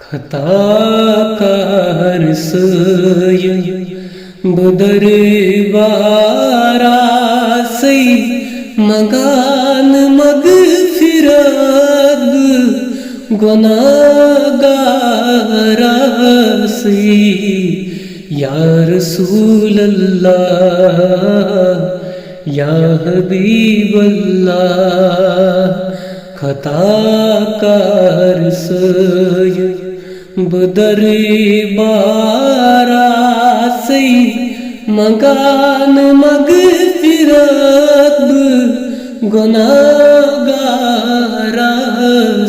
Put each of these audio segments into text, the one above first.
خطا کار سوی بدربارا سی مگان مغفرت گناہگارا سی یا رسول اللہ یا حبیب اللہ خطا کار سوی بدربارا سی مگان مغفرت گناہگارا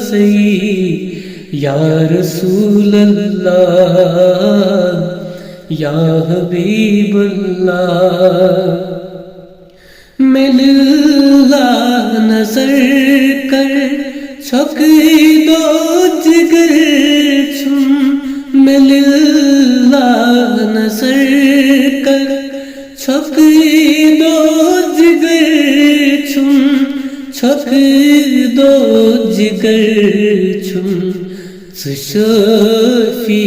سی یا رسول اللہ یا حبیب اللہ مل اللہ نظر کر چھک دو جگر چھم مل اللہ نظر کر چھک دو جگر چھم چھک دو جگر چھم شفی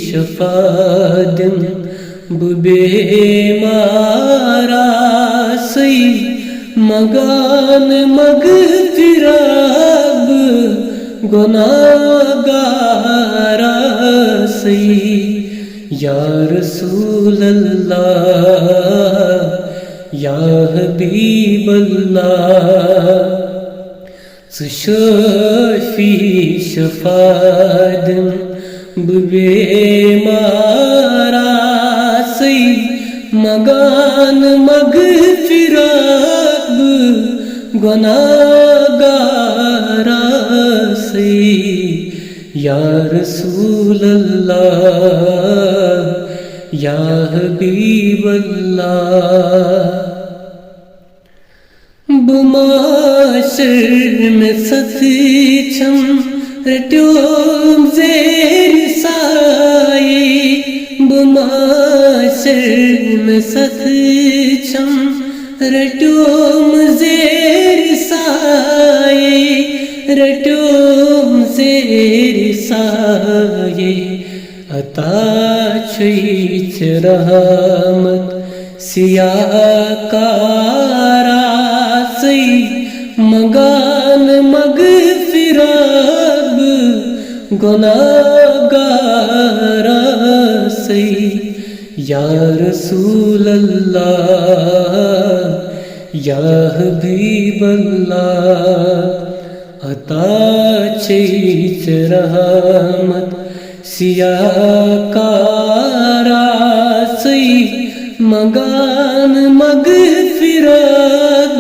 شفادم بیمارا سی مگان مغفرت گناہگارا سی یا رسول اللہ یا حبیب اللہ شفی شفادم بیمارا سی مگان مغفرت گناہگارا سی یا رسول اللہ یا حبیب اللہ بماشر میں ستی چھم رٹیوم زیر سائی بماشر میں ستی چھم رٹیوم زیر سائی رٹیوم زیر سائی عطا چھیچ رحمت سیاکارا سی مگان مغفرت گناہگارا سی یا رسول اللہ یا حبیب اللہ عطا چھیچ رحمت سیاکارا سی مگان مغفرت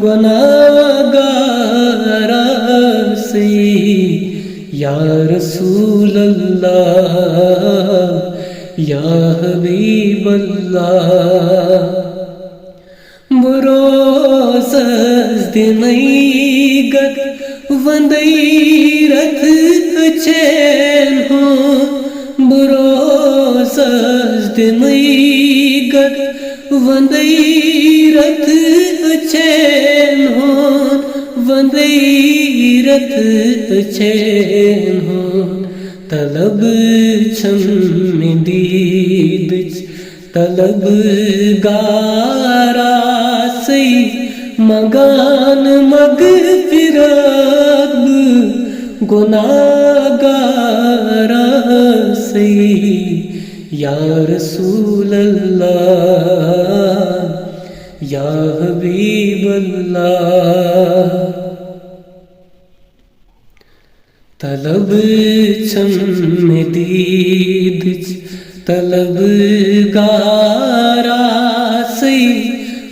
گناہگارا سی یا رسول اللہ یا حبیب اللہ بروز دنئی گت وندئی رتھ چین ہو بروز دنئی گت وندئی رتھ چین ہو وندئی رتھ چین ہو طلب چھم دید طلب گارا سی مگان مغفرت گناہگارا سی یا رسول اللہ یا حبیب اللہ طلب چھم دید طلب گارا سی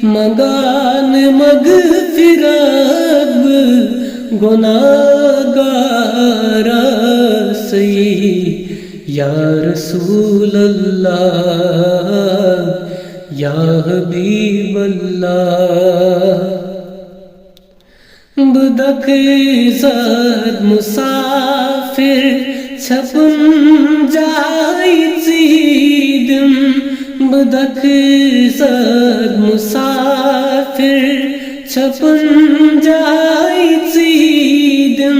مگان مغفرت گناہگارا سی یا رسول اللہ یا حبیب اللہ بدک زد مسافر چھپن جائی چیدم بدک زد مسافر چھپن جائی چیدم